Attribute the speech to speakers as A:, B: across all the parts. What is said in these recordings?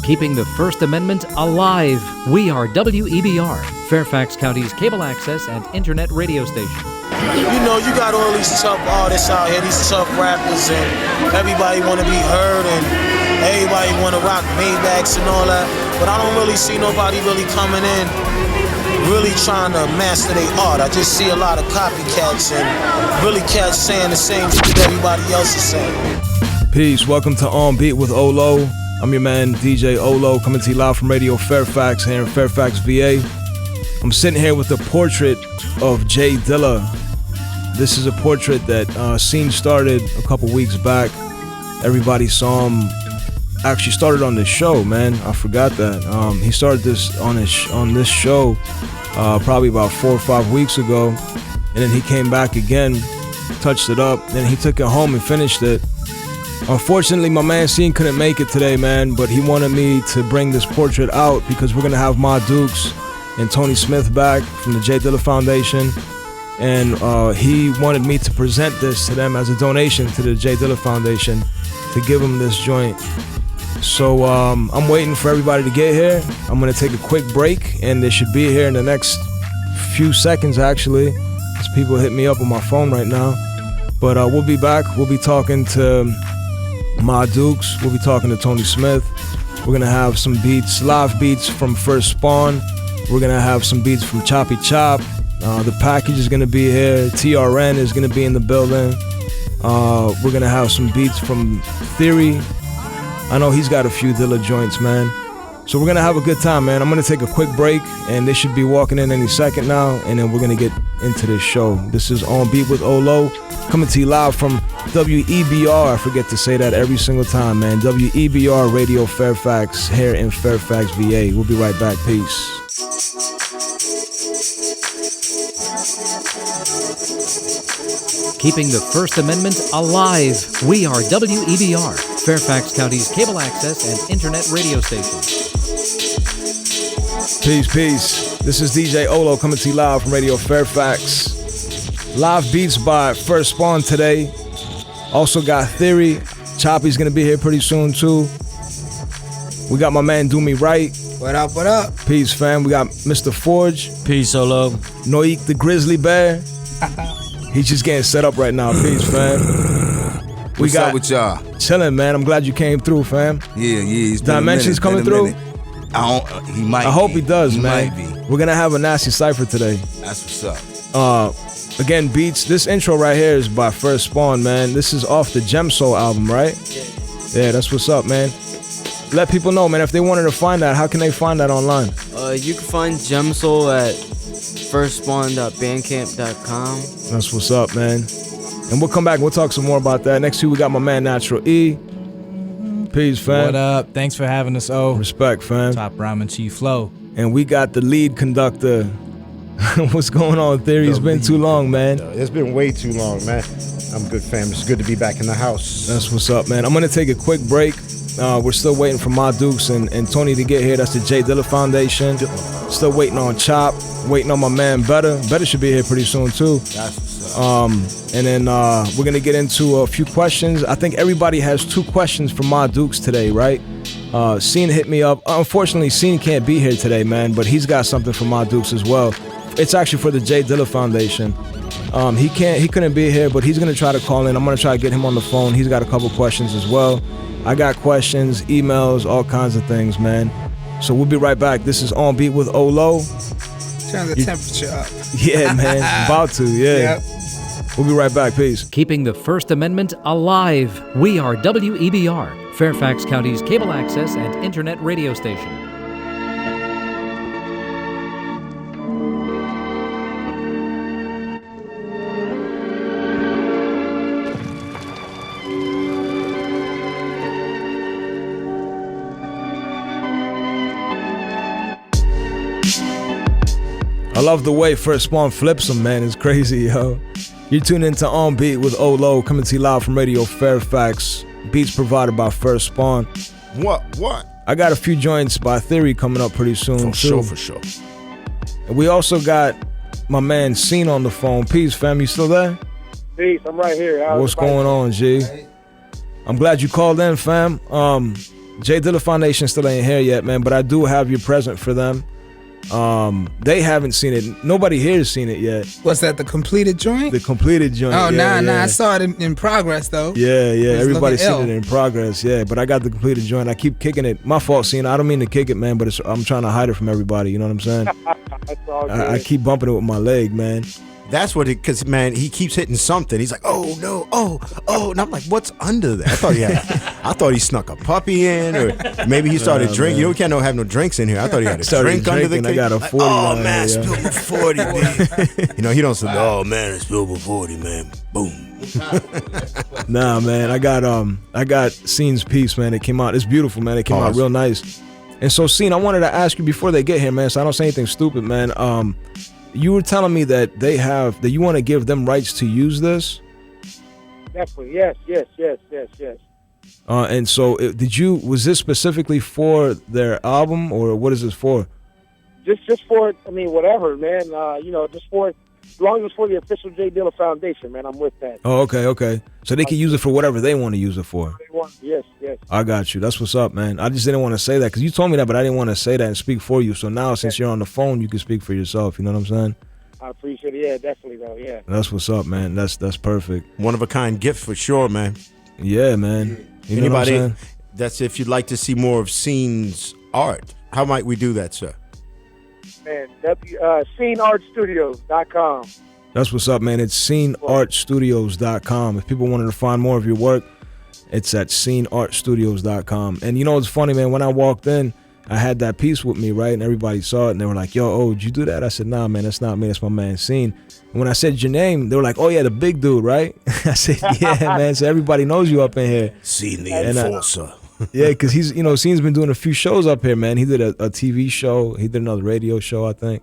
A: Keeping the First Amendment alive. We are WEBR, Fairfax County's cable access and internet radio station.
B: You know, you got all these tough artists out here, these tough rappers, and everybody want to be heard, and everybody want to rock Maybachs and all that, but I don't really see nobody really coming in, really trying to master their art. I just see a lot of copycats and really cats saying the same shit everybody else is saying.
C: Peace, welcome to On Beat with OHLOW. I'm your man, djOHLOW, coming to you live from Radio Fairfax here in Fairfax, VA. I'm sitting here with the portrait of J Dilla. This is a portrait that Scene started a couple weeks back. Everybody saw him. Actually started on this show, man. I forgot that. He started this on this show probably about 4 or 5 weeks ago, and then he came back again, touched it up, then he took it home and finished it. Unfortunately, my man Scene couldn't make it today, man, but he wanted me to bring this portrait out because we're gonna have my Dukes and Toney Smith back from the J Dilla Foundation, and he wanted me to present this to them as a donation to the J Dilla Foundation to give them this joint. So I'm waiting for everybody to get here. I'm gonna take a quick break, and they should be here in the next few seconds, actually, as people hit me up on my phone right now. But we'll be back. We'll be talking to my Dukes. We'll be talking to Toney Smith. We're gonna have some beats, live beats from First Spawn. We're gonna have some beats from Choppy Chop. The package is gonna be here. TRN is gonna be in the building. We're gonna have some beats from Theory. I know he's got a few Dilla joints, man. So we're gonna have a good time, man. I'm gonna take a quick break, and they should be walking in any second now, and then we're gonna get into this show. This is On Beat with OHLOW, coming to you live from WEBR. I forget to say that every single time, man. WEBR Radio Fairfax here in Fairfax, VA. We'll be right back. Peace.
A: Keeping the First Amendment alive. We are WEBR, Fairfax County's cable access and internet radio station.
C: Peace, peace. This is djOHLOW coming to you live from Radio Fairfax. Live beats by First Spawn today. Also got Theory. Choppy's gonna be here pretty soon too. We got my man Dumi right.
D: What up, what up?
C: Peace, fam. We got Mr. Forge.
E: Peace, OHLOW.
C: Noyeek the Grizzly Bear. He's just getting set up right now. Peace, fam.
F: What's up with y'all?
C: Chilling, man. I'm glad you came through, fam.
F: Yeah. He's
C: Dimensions coming through?
F: He might.
C: I hope he does, man.
F: Might be.
C: We're gonna have a nasty cipher today.
F: That's what's up.
C: Again, beats. This intro right here is by First Spawn, man. This is off the Gem Soul album, right? Yeah, that's what's up, man. Let people know, man, if they wanted to find that, how can they find that online?
E: You can find Gem Soul at firstspawn.bandcamp.com.
C: That's what's up, man. And we'll come back and we'll talk some more about that. Next week we got my man Natural E. Peace, fam.
G: What up? Thanks for having us, O.
C: Respect, fam.
G: Top Ramen Chief Flow.
C: And we got the lead conductor. What's going on, Theory? It's been too long, man.
H: It's been way too long, man. I'm good, fam. It's good to be back in the house.
C: That's what's up, man. I'm gonna take a quick break. We're still waiting for my Dukes and Toney to get here. That's the J Dilla Foundation. Still waiting on Chop. Waiting on my man Better. Better should be here pretty soon too.
F: That's what's up.
C: And then we're gonna get into a few questions. I think everybody has 2 questions for my Dukes today, right? Scene hit me up. Unfortunately, Scene can't be here today, man, but he's got something for my Dukes as well. It's actually for the J Dilla Foundation. He couldn't be here, but he's gonna try to call in. I'm gonna try to get him on the phone. He's got a couple questions as well. I got questions, emails, all kinds of things, man. So we'll be right back. This is On Beat with OHLOW.
D: Turn the temperature up.
C: Yeah, man. About to, yeah.
D: Yep.
C: We'll be right back. Peace.
A: Keeping the First Amendment alive. We are WEBR, Fairfax County's cable access and internet radio station.
C: I love the way First Spawn flips him, man. It's crazy, yo. You're tuned into On Beat with OHLOW, coming to you live from Radio Fairfax. Beats provided by First Spawn.
F: What?
C: I got a few joints by Theory coming up pretty soon, too.
F: For sure.
C: And we also got my man Scene on the phone. Peace, fam. You still there?
I: Peace, I'm right here.
C: What's going on, G? I'm glad you called in, fam. J Dilla Foundation still ain't here yet, man, but I do have your present for them. They haven't seen it. Nobody here has seen it yet.
D: What's that, the completed joint?
C: The completed joint.
D: Oh,
C: yeah,
D: nah,
C: yeah.
D: I saw it in progress, though.
C: Yeah,
D: It's
C: everybody's
D: looking
C: seen it in progress, yeah. But I got the completed joint. I keep kicking it. My fault, Cena. I don't mean to kick it, man, but I'm trying to hide it from everybody. You know what I'm saying?
I: That's all good.
C: I keep bumping it with my leg, man.
H: That's what it, because, man, he keeps hitting something. He's like, oh, no, oh. And I'm like, what's under that? I thought he snuck a puppy in, or maybe he started drinking. You know, we can't have no drinks in here. I thought he had a drink under the cake.
C: I got a 40.
H: Oh, man, I spilled my 40, man. You know, he don't say, oh, man, I spilled my 40, man. Boom.
C: Nah, man, I got Scene's piece, man. It came out. It's beautiful, man. It came out real nice. And so, Scene, I wanted to ask you before they get here, man, so I don't say anything stupid, man. You were telling me that that you want to give them rights to use this.
I: Definitely, yes.
C: And so, was this specifically for their album, or what is this for?
I: Just for, I mean, whatever, man. Just for, as long as it's for the official J Dilla Foundation, man, I'm with that.
C: Oh, okay. So they can use it for whatever they want to use it for.
I: Yes.
C: I got you. That's what's up, man. I just didn't want to say that because you told me that, but I didn't want to say that and speak for you. So now, since you're on the phone, you can speak for yourself. You know what I'm saying?
I: I appreciate it. Yeah, definitely, though. Yeah.
C: That's what's up, man. That's perfect.
H: One of a kind gift for sure, man.
C: Yeah, man. You know what I'm
H: Anybody,
C: saying?
H: that's if you'd like to see more of Scene's art. How might we do that, sir?
I: Man, sceneartstudios.com.
C: That's what's up, man. It's sceneartstudios.com. If people wanted to find more of your work, it's at sceneartstudios.com. And you know what's funny, man? When I walked in, I had that piece with me, right? And everybody saw it, and they were like, yo, did you do that? I said, nah, man, that's not me. That's my man, Scene. And when I said your name, they were like, oh, yeah, the big dude, right? I said, yeah, man. So everybody knows you up in here.
H: Scene the Enforcer.
C: Yeah, because he's, Scene's been doing a few shows up here, man. He did a TV show. He did another radio show, I think.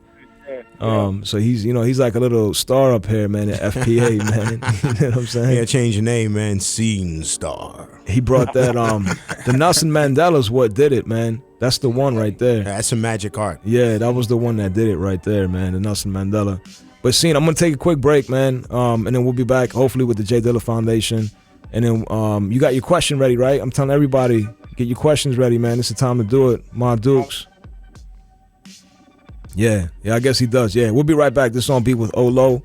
C: So he's like a little star up here, man, at FPA, man. You know what I'm saying?
H: Yeah, change your name, man. Scene Star.
C: He brought that, the Nelson Mandela's what did it, man. That's the one right there.
H: That's some magic art.
C: Yeah, that was the one that did it right there, man, the Nelson Mandela. But Scene, I'm going to take a quick break, man, and then we'll be back, hopefully, with the J Dilla Foundation. And then you got your question ready, right? I'm telling everybody, get your questions ready, man. It's the time to do it. My Dukes. Yeah, I guess he does. Yeah, we'll be right back. This is on Beat with OHLOW.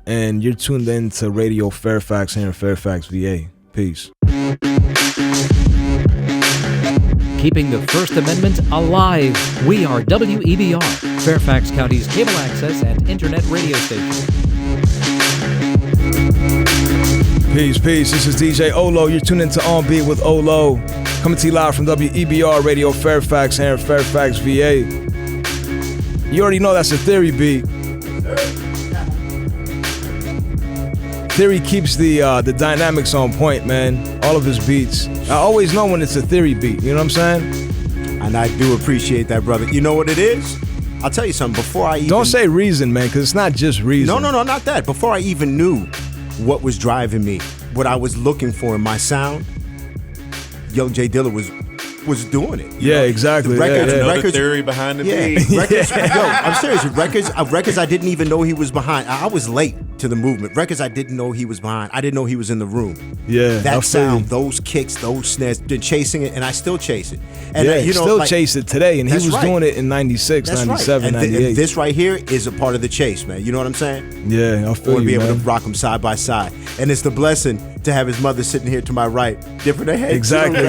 C: And you're tuned in to Radio Fairfax here in Fairfax, VA. Peace.
A: Keeping the First Amendment alive. We are WEBR, Fairfax County's cable access and internet radio station.
C: Peace. This is djOHLOW. You're tuned into On Beat with OHLOW. Coming to you live from WEBR Radio Fairfax here in Fairfax, VA. You already know that's a Theory beat. Theory keeps the dynamics on point, man. All of his beats. I always know when it's a Theory beat. You know what I'm saying?
H: And I do appreciate that, brother. You know what it is? I'll tell you something. Before I even...
C: Don't say Reason, man, because it's not just Reason.
H: No, not that. Before I even knew what was driving me, what I was looking for in my sound, Young J Dilla was doing it.
C: Yeah, exactly.
H: The records,
C: yeah.
H: records,
F: theory behind the beat.
H: Records, yo, I'm serious. Records I didn't even know he was behind. I was late to the movement. Records I didn't know he was behind. I didn't know he was in the room.
C: Yeah,
H: that sound, those kicks, those snares, been chasing it, and I still chase it. And
C: still chase it today, and he was doing it in 96,
H: that's
C: 97,
H: right.
C: 98.
H: And this right here is a part of the chase, man. You know what I'm saying?
C: Yeah, I feel you,
H: I want to be able
C: man.
H: to rock them side by side. And it's the blessing to have his mother sitting here to my right. Different ahead.
C: Exactly.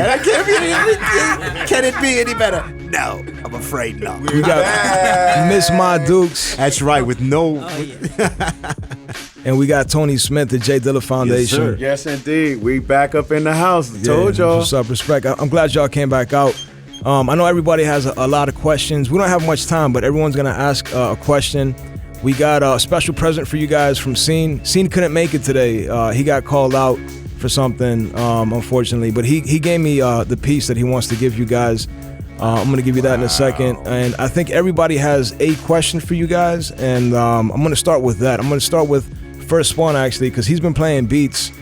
H: Can it be any better? No, I'm afraid not.
C: We got Miss Ma Dukes.
H: That's right, with no...
C: And we got Tony Smith, the J Dilla Foundation.
F: Yes, indeed. We back up in the house. Told y'all.
C: What's up, respect. I'm glad y'all came back out. I know everybody has a lot of questions. We don't have much time, but everyone's going to ask a question. We got a special present for you guys from Scene. Scene couldn't make it today. He got called out for something, unfortunately. But he gave me the piece that he wants to give you guys. I'm going to give you that in a second. And I think everybody has a question for you guys. And I'm going to start with that. I'm going to start with First Spawn, actually, because he's been playing beats.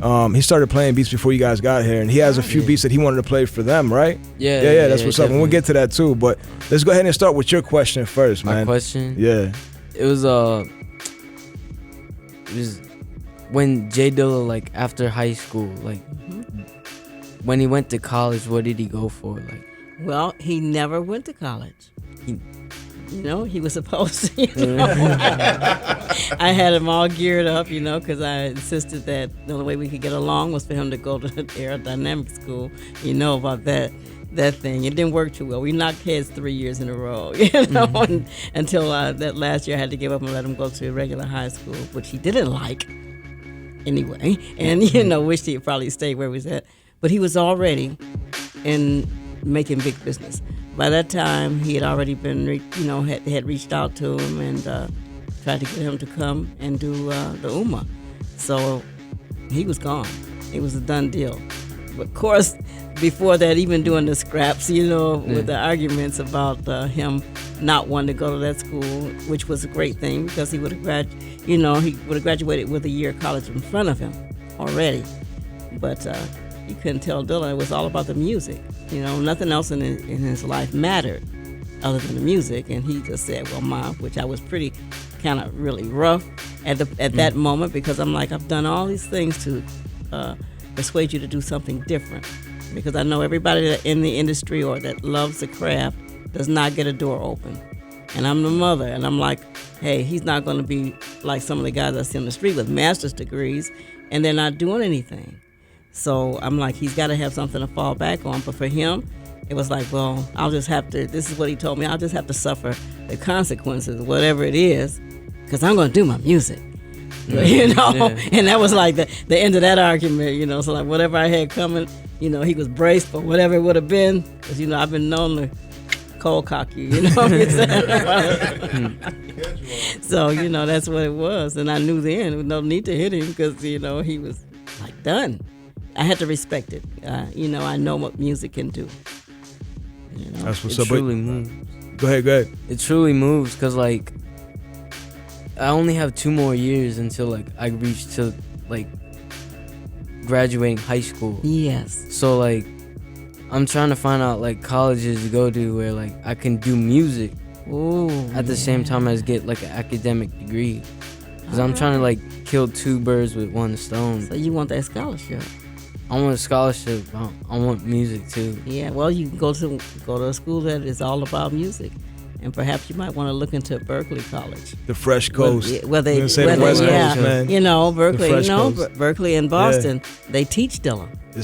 C: He started playing beats before you guys got here. And he has a few beats that he wanted to play for them, right?
E: Yeah,
C: that's what's up. And we'll get to that, too. But let's go ahead and start with your question first, man.
E: My question?
C: Yeah.
E: It was when J Dilla, like, after high school, like, when he went to college, what did he go for? Like,
J: Well, he never went to college. He was supposed to. I had him all geared up, because I insisted that the only way we could get along was for him to go to the aerodynamic school. You know about that thing. It didn't work too well. We knocked heads 3 years in a row, until that last year I had to give up and let him go to a regular high school, which he didn't like anyway. And, wished he had probably stayed where he was at. But he was already in making big business. By that time, he had already been, had reached out to him and tried to get him to come and do the UMA. So he was gone. It was a done deal. But of course, before that, even doing the scraps, with the arguments about him not wanting to go to that school, which was a great thing because he would have graduated with a year of college in front of him already. But you couldn't tell Dilla it was all about the music. Nothing else in his life mattered other than the music. And he just said, well, Mom, which I was pretty kind of really rough at that moment because I'm like, I've done all these things to persuade you to do something different. Because I know everybody that in the industry or that loves the craft does not get a door open. And I'm the mother, and I'm like, hey, he's not going to be like some of the guys I see on the street with master's degrees, and they're not doing anything. So I'm like, he's got to have something to fall back on. But for him, it was like, well, I'll just have to, this is what he told me, I'll just have to suffer the consequences, whatever it is, because I'm going to do my music. And that was like the end of that argument, so like whatever I had coming, he was braced for whatever it would have been, because, I've been known to cold cock you, what I'm saying? So, that's what it was. And I knew then, there was no need to hit him because, he was like done. I had to respect it. I know what music can do.
C: That's what's
E: it
C: up.
E: Truly moves.
C: Go ahead.
E: It truly moves because, like, I only have 2 more years until, like, I reach to, like, graduating high school.
J: Yes.
E: So, like, I'm trying to find out, like, colleges to go to where, like, I can do music at the same time as get, like, an academic degree. Because I'm trying to, like, kill 2 birds with 1 stone.
J: So you want that scholarship?
E: I want a scholarship. I want music too.
J: Yeah, well, you can go to a school that is all about music, and perhaps you might want to look into Berkeley College,
C: The Fresh Coast.
J: Well, they
C: say the West Coast, man.
J: Berkeley, Berkeley and Boston, they teach Dilla.
C: The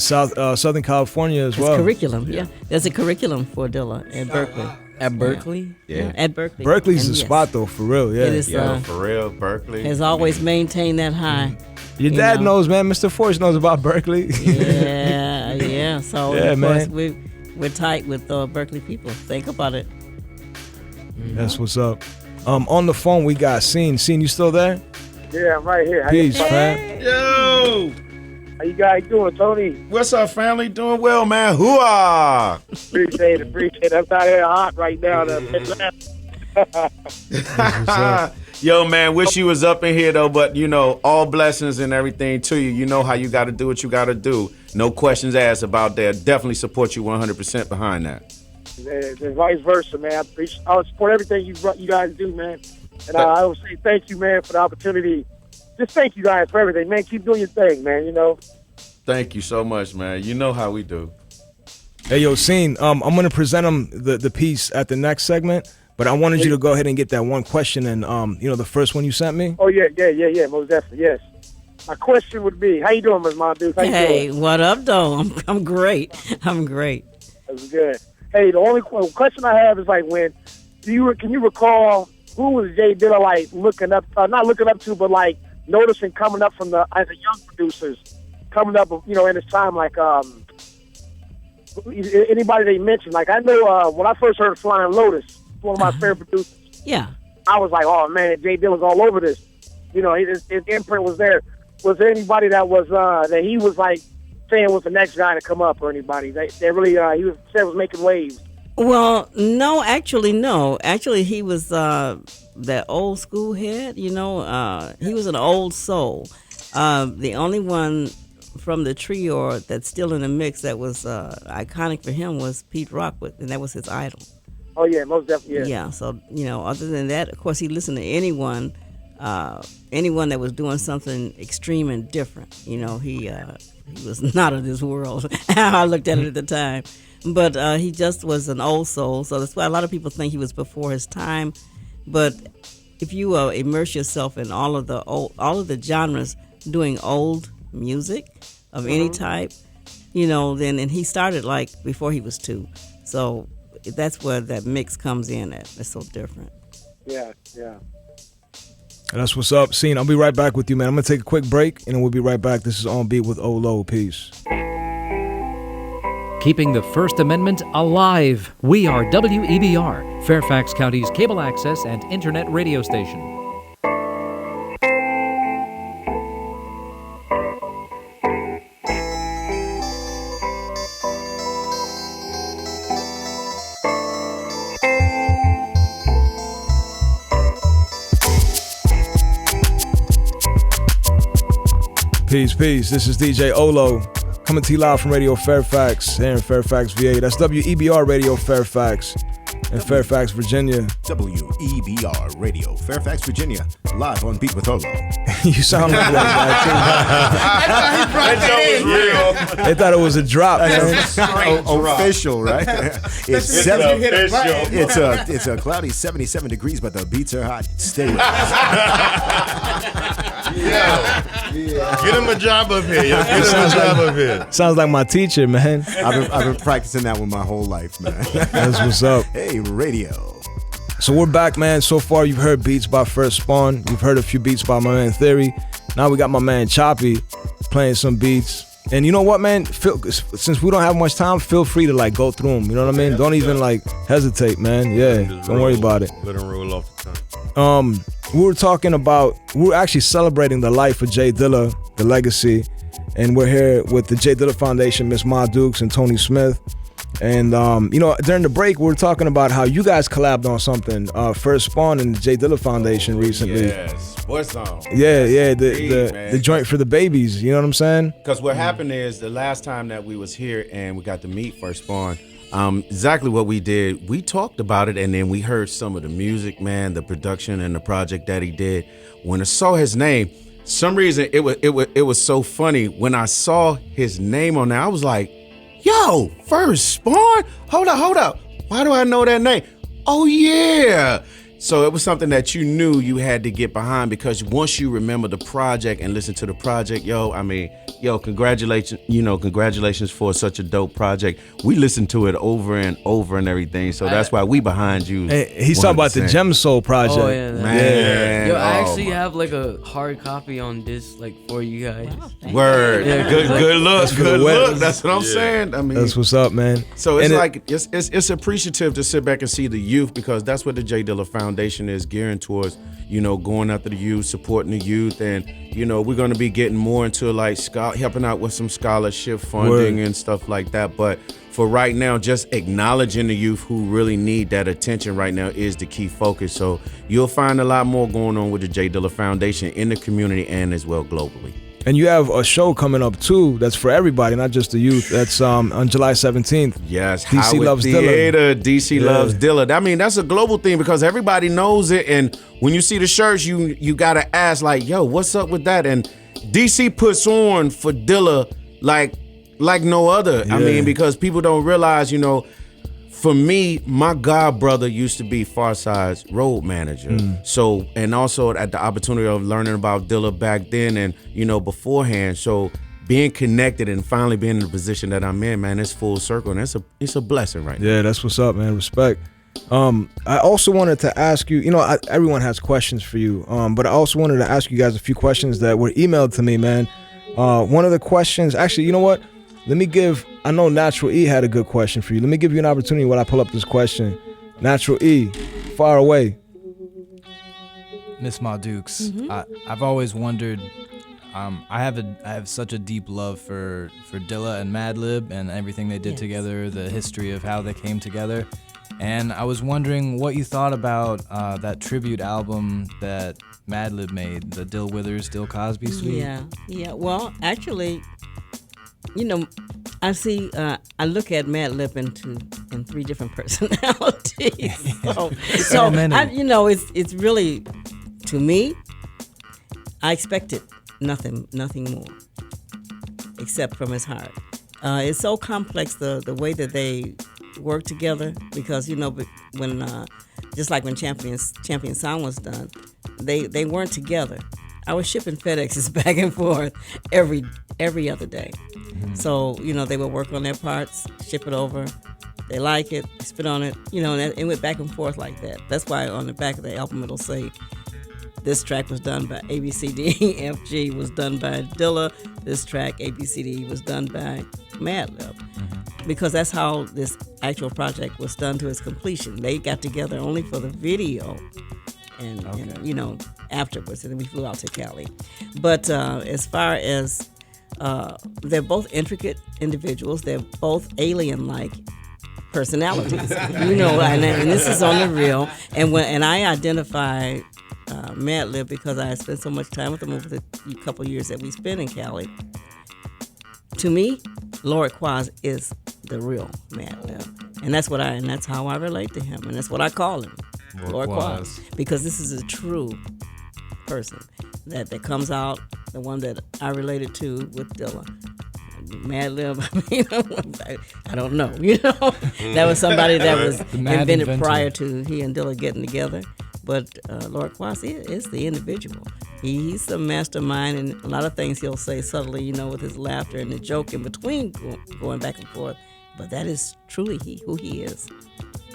C: Southern California as well.
J: It's curriculum. Yeah, there's a curriculum for Dilla at Berkeley.
E: At Berkeley?
J: Yeah. At Berkeley.
C: Berkeley's the spot though, for real. Yeah.
J: It is.
F: For real, Berkeley
J: has always maintained that high.
C: Your dad knows, man. Mr. Force knows about Berkeley.
J: Yeah. So
C: yeah,
J: of
C: man.
J: course we're tight with Berkeley people. Think about it.
C: That's what's up. On the phone we got Scene. Scene, you still there?
I: Yeah, I'm right here.
C: Peace, man.
F: Yo!
I: How you guys doing, Tony?
F: What's up, family? Doing well, man. Hoo-ah!
I: Appreciate it. I'm out here hot right now.
F: Yo, man, wish you was up in here, though, but, all blessings and everything to you. You know how you got to do what you got to do. No questions asked about that. Definitely support you 100% behind that.
I: And vice versa, man. I support everything you guys do, man. And I would say thank you, man, for the opportunity. Just thank you guys for everything, man. Keep doing your thing, man,
F: Thank you so much, man. You know how we do.
C: Hey, yo, Scene, I'm going to present him the piece at the next segment. But I wanted you to go ahead and get that one question and, the first one you sent me.
I: Oh, yeah, most definitely, yes. My question would be, how you doing, Ms. Monduke?
J: Hey, what up, though? I'm great.
I: That's good. Hey, the only question I have is, like, can you recall who was J Dilla, like, looking up, not looking up to, but, like, noticing coming up from as a young producers, coming up, in his time, like, anybody they mentioned. Like, I know when I first heard Flying Lotus, one of my favorite producers.
J: Yeah.
I: I was like, oh man, J Dilla's all over this. His imprint was there. Was there anybody that was that he was like saying was the next guy to come up or anybody? They really he was making waves.
J: Well, no. Actually, he was that old school head. He was an old soul. The only one from the trio that's still in the mix that was iconic for him was Pete Rockwood, and that was his idol.
I: Oh, yeah, most definitely,
J: Yeah, so, other than that, of course, he listened to anyone anyone that was doing something extreme and different. You know, he was not of this world. How I looked at it at the time. But he just was an old soul. So that's why a lot of people think he was before his time. But if you immerse yourself in all of the genres doing old music of any type, you know, then and he started like before he was 2. So that's where that mix comes in at. It's so different.
I: Yeah.
C: That's what's up. Scene, I'll be right back with you, man. I'm going to take a quick break, and then we'll be right back. This is On Beat with OHLOW. Peace.
A: Keeping the First Amendment alive. We are WEBR, Fairfax County's cable access and internet radio station.
C: Peace. This is djOHLOW coming to you live from Radio Fairfax here in Fairfax, VA. That's WEBR Radio Fairfax in Fairfax, Virginia.
H: WEBR Radio Fairfax, Virginia. Live on Beat with OHLOW.
C: You sound like that too. They thought it was a drop, man.
H: Official, right? It's a cloudy 77 degrees, but the beats are hot. Stay with us.
K: Get him a job up here. Get him a job up here.
C: Sounds like my teacher, man.
H: I've been practicing that one my whole life, man.
C: That's what's up.
H: Hey, radio.
C: So we're back, man. So far, you've heard beats by First Spawn. You've heard a few beats by my man Theory. Now we got my man Choppy playing some beats. And you know what, man? Since we don't have much time, feel free to like go through them. You know what I mean? Don't even like hesitate, man. Yeah, don't worry about it.
K: Let him roll off the tongue.
C: We were actually celebrating the life of J Dilla, the legacy, and we're here with the J Dilla Foundation, Miss Ma Dukes and Toney Smith. And during the break, we were talking about how you guys collabed on something, First Spawn and the J Dilla Foundation recently.
F: Yes, what song?
C: Yeah, the joint for the babies. You know what I'm saying?
F: Because what happened is the last time that we was here and we got to meet First Spawn, exactly what we did, we talked about it, and then we heard some of the music, man, the production and the project that he did. When I saw his name, some reason it was so funny. When I saw his name on there, I was like, yo, First Spawn? Hold up. Why do I know that name? Oh, yeah. So it was something that you knew you had to get behind, because once you remember the project and listen to the project, congratulations for such a dope project. We listened to it over and over and everything, so that's why we behind you.
C: Hey, he's talking about the Gem Soul project.
E: Oh, yeah.
F: Man.
E: Yo, I actually have like a hard copy on disc, like for you guys.
F: Word.
E: Yeah,
F: good look. Good look.
C: web.
F: That's what I'm saying. I mean,
C: That's what's up, man.
F: so it's appreciative to sit back and see the youth, because that's what the J Dilla Foundation is gearing towards, going after the youth, supporting the youth, and we're going to be getting more into like helping out with some scholarship funding and stuff like that. But for right now, just acknowledging the youth who really need that attention right now is the key focus. So you'll find a lot more going on with the J Dilla Foundation in the community and as well globally.
C: And you have a show coming up too that's for everybody, not just the youth. That's on July 17th.
F: Yes,
C: DC
F: Howard
C: Loves
F: Theater,
C: Dilla.
F: DC Loves Dilla. I mean, that's a global thing because everybody knows it. And when you see the shirts, you gotta ask like, yo, what's up with that? And DC puts on for Dilla like no other. I mean, because people don't realize, for me, my god brother used to be Farside's road manager. So, and also at the opportunity of learning about Dilla back then and, beforehand. So being connected and finally being in the position that I'm in, man, it's full circle. And it's a blessing right now.
C: Yeah, that's what's up, man. Respect. I also wanted to ask you, everyone has questions for you, but I also wanted to ask you guys a few questions that were emailed to me, man. One of the questions, actually, you know what? I know Natural E had a good question for you. Let me give you an opportunity while I pull up this question. Natural E, far away.
G: Miss Ma Dukes, I've always wondered, I have such a deep love for Dilla and Madlib and everything they did together, the history of how they came together. And I was wondering what you thought about that tribute album that Madlib made, the Dill Withers, Dill Cosby suite.
J: Yeah. Well, actually, I see. I look at Madlib in three different personalities. So it's really, to me, I expected nothing more, except from his heart. It's so complex the way that they work together, because when just like when Champion Sound was done, they weren't together. I was shipping FedExes back and forth every other day. Mm-hmm. So they would work on their parts, ship it over. They like it, spit on it, and it went back and forth like that. That's why on the back of the album it'll say, this track was done by ABCDEFG, was done by Dilla. This track, ABCD, was done by Madlib. Mm-hmm. Because that's how this actual project was done to its completion. They got together only for the video and afterwards, and then we flew out to Cali. But as far as, they're both intricate individuals. They're both alien-like personalities, and this is on the real. And I identify Madlib because I spent so much time with him over the couple years that we spent in Cali. To me, Lord Quaz is the real Madlib, and that's how I relate to him, and that's what I call him, Lord Quaz, because this is a true person that comes out, the one that I related to with Dilla. Madlib, I don't know. That was somebody that was invented prior to he and Dilla getting together. But Lord Quaz is the individual. He's the mastermind, and a lot of things he'll say subtly, with his laughter and the joke in between going back and forth. But that is truly who he is.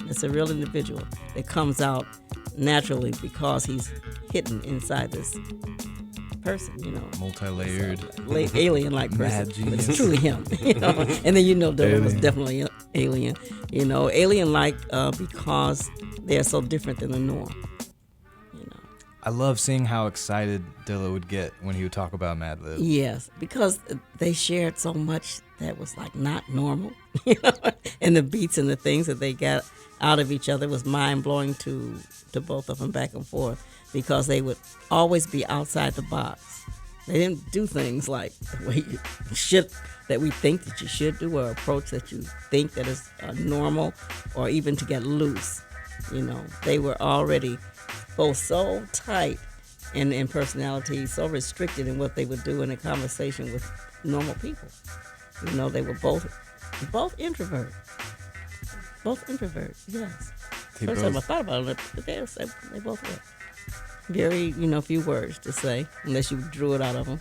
J: It's a real individual that comes out naturally because he's hidden inside this person,
G: multi-layered,
J: alien-like person, but it's truly him, And then Dilla was definitely an alien, alien-like because they are so different than the norm.
G: I love seeing how excited Dilla would get when he would talk about Madlib.
J: Yes, because they shared so much that was like not normal, and the beats and the things that they got out of each other was mind-blowing to both of them back and forth, because they would always be outside the box. They didn't do things like the way that we think that you should do, or approach that you think that is normal, or even to get loose. They were already both so tight in personality, so restricted in what they would do in a conversation with normal people. They were both introverts. Both introverts, yes. First time I thought about it, but they both were. Very, few words to say, unless you drew it out of them.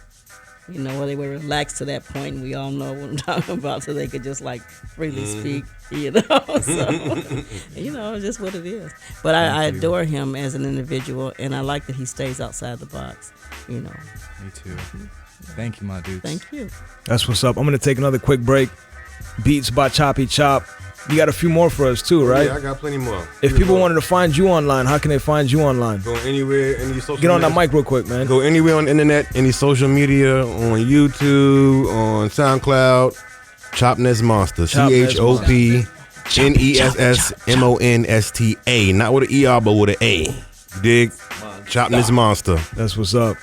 J: Where they were relaxed to that point, and we all know what I'm talking about, so they could just freely speak, So, just what it is. But I adore him as an individual, and I like that he stays outside the box,
G: Me too. Thank you, my dudes.
J: Thank you.
C: That's what's up. I'm going to take another quick break. Beats by Choppy Chop. You got a few more for us too, right?
K: Yeah, I got plenty more.
C: If people wanted to find you online, how can they find you online?
K: Go anywhere, any social
C: Get on
K: media.
C: that mic real quick, man.
K: Go anywhere on the internet, any social media, on YouTube, on SoundCloud. Chopness Monster. CHOPNESSMONSTA. Not with an ER, but with an A. You dig? Chopness Monster.
C: That's what's up.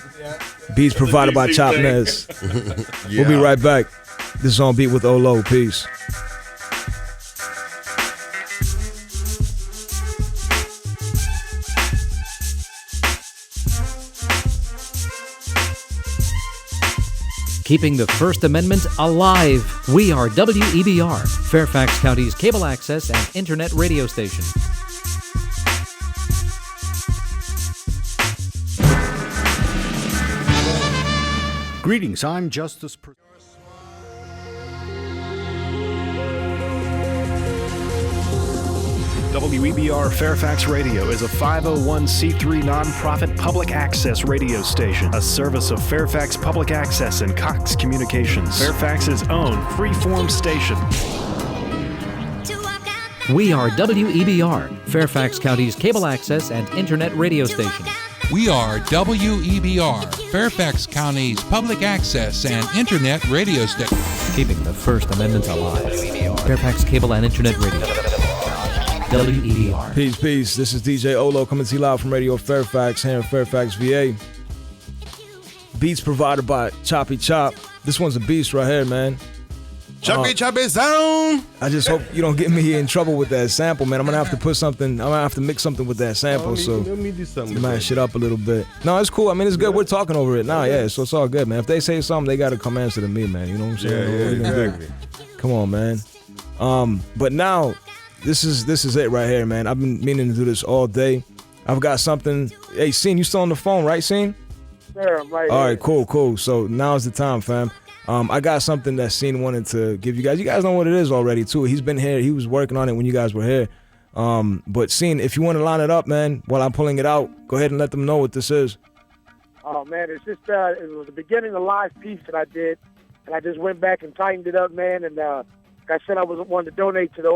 C: Beats provided by Chopness.
K: Yeah.
C: We'll be right back. This is On Beat with OHLOW. Peace.
A: Keeping the First Amendment alive. We are WEBR, Fairfax County's cable access and internet radio station.
L: Greetings, I'm Justice. WEBR Fairfax Radio is a 501c3 nonprofit public access radio station, a service of Fairfax Public Access and Cox Communications, Fairfax's own freeform station.
A: We are WEBR, Fairfax County's cable access and internet radio station.
M: We are WEBR, Fairfax County's public access and internet radio station.
A: Keeping the First Amendment alive. Fairfax Cable and Internet Radio. WEBR.
C: Peace. This is djOHLOW coming to you live from Radio Fairfax here in Fairfax, VA. Beats provided by Choppy Chop. This one's a beast right here, man.
K: Choppy Chop is on.
C: I just hope you don't get me in trouble with that sample, man. I'm gonna have to put something. I'm gonna have to mix something with that sample.
K: Let me do something.
C: So man, shit up a little bit. No, it's cool. I mean, it's good. We're talking over it now. Yeah, so it's all good, man. If they say something, they gotta come answer to me, man. You know what I'm saying?
K: Yeah, exactly.
C: Come on, man. But now, this is it right here, man. I've been meaning to do this all day. I've got something. Hey, Scene, you still on the phone, right, Scene?
I: Sure, I'm right
C: All
I: here.
C: right, cool. So now's the time, fam. I got something that Scene wanted to give you guys. You guys know what it is already, too. He's been here. He was working on it when you guys were here. But Scene, if you want to line it up, man, while I'm pulling it out, go ahead and let them know what this is.
I: Oh, man, it's just, it was the beginning of the live piece that I did, and I just went back and tightened it up, man, and like I said, I was wanting to donate to the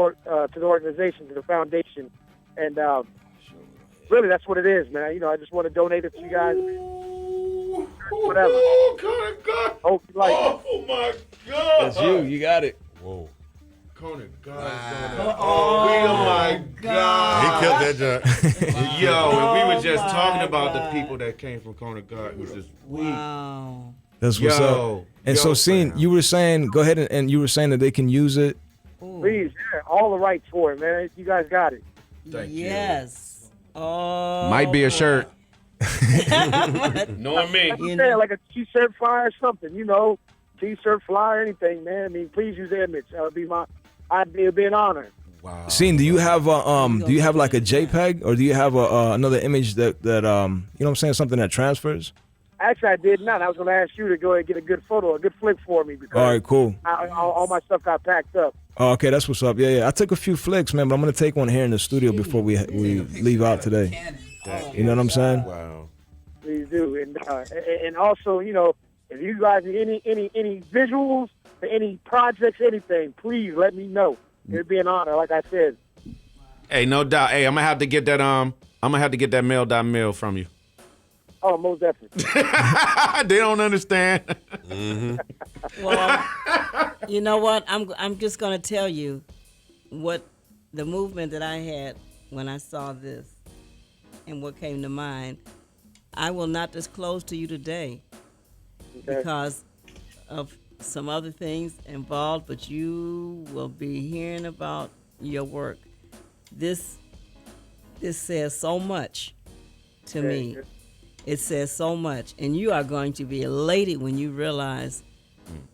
I: organization, to the foundation, and really, that's what it is, man. You know, I just want to donate it to you guys. Whatever.
F: Oh, God.
I: Hope you like it.
F: Oh, my God.
C: That's you. You got it.
K: Whoa.
F: Kona God. Oh, my God.
K: He killed that joint.
F: Yo, and we were just talking about the people that came from Kona God who's just weak.
J: Wow.
C: That's what's up. And so, Scene, you were saying, go ahead and you were saying that they can use it.
I: Please, yeah, all the rights for it, man. You guys got it.
F: Thank you.
J: Yes. Oh.
F: Might be a shirt. Knowing me.
I: I'm saying, like a t-shirt flyer or something, you know, t-shirt flyer, anything, man. I mean, please use the image. It'd be an honor.
F: Wow.
C: Scene, do you have like a JPEG or do you have another image that you know what I'm saying, something that transfers?
I: Actually, I did not. I was going to ask you to go ahead and get a good photo, a good flick for me because
C: All right, cool.
I: all my stuff got packed up.
C: Oh, okay, that's what's up. Yeah. I took a few flicks, man, but I'm gonna take one here in the studio before we leave out today. You know what I'm saying?
K: Wow.
I: Please do, and also, you know, if you guys need any visuals for any projects, anything, please let me know. It'd be an honor, like I said.
F: Hey, no doubt. Hey, I'm gonna have to get that mail from you.
I: Oh, most definitely.
F: They don't understand.
J: Well, you know what? I'm just gonna tell you what the movement that I had when I saw this and what came to mind. I will not disclose to you today because of some other things involved, but you will be hearing about your work. This says so much to me. It says so much, and you are going to be elated when you realize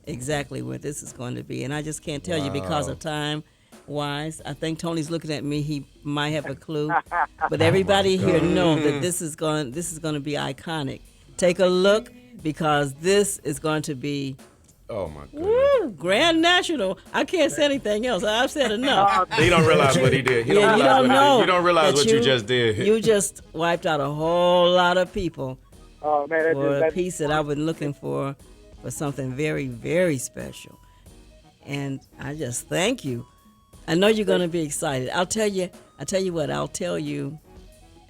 J: exactly where this is going to be. And I just can't tell you because of time wise. I think Tony's looking at me. He might have a clue, but everybody here know that this is going to be iconic. Take a look because this is going to be.
F: Oh my God!
J: Woo, Grand National. I can't say anything else. I've said enough.
F: You don't realize what he did. You don't realize what you just did.
J: You just wiped out a whole lot of people.
I: Oh man,
J: for a piece that I've been looking for something very, very special. And I just thank you. I know you're gonna be excited. I'll tell you what. I'll tell you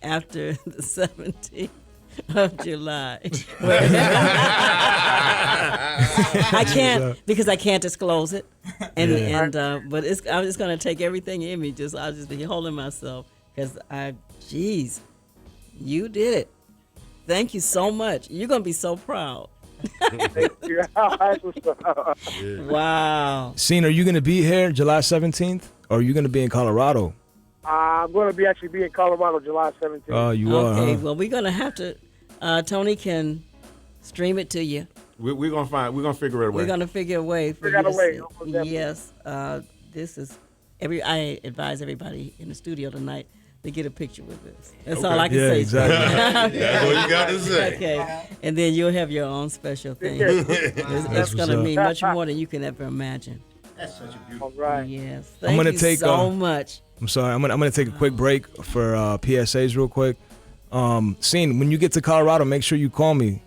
J: after the 17th of July. I can't because I can't disclose it, but I'm just gonna take everything in me. I'll just be holding myself because you did it. Thank you so much. You're gonna be so proud.
I: Thank you.
J: Wow.
C: Scene, are you gonna be here July 17th, or are you gonna be in Colorado?
I: I'm going to be in Colorado July 17th.
C: Oh, you are.
J: Okay.
C: Huh?
J: Well, we're gonna have to. Tony can stream it to you.
F: We're gonna figure it a way.
J: We're gonna figure a way for you to see. Yes. This is I advise everybody in the studio tonight to get a picture with this. That's all I can say.
C: Exactly.
K: That's all you got to say.
J: Okay. And then you'll have your own special thing. It's gonna mean much more than you can ever imagine.
I: That's such a beautiful. All right.
J: Yes. Thank you so much.
C: I'm sorry. I'm gonna take a quick break for PSAs real quick. Scene, when you get to Colorado, make sure you call me.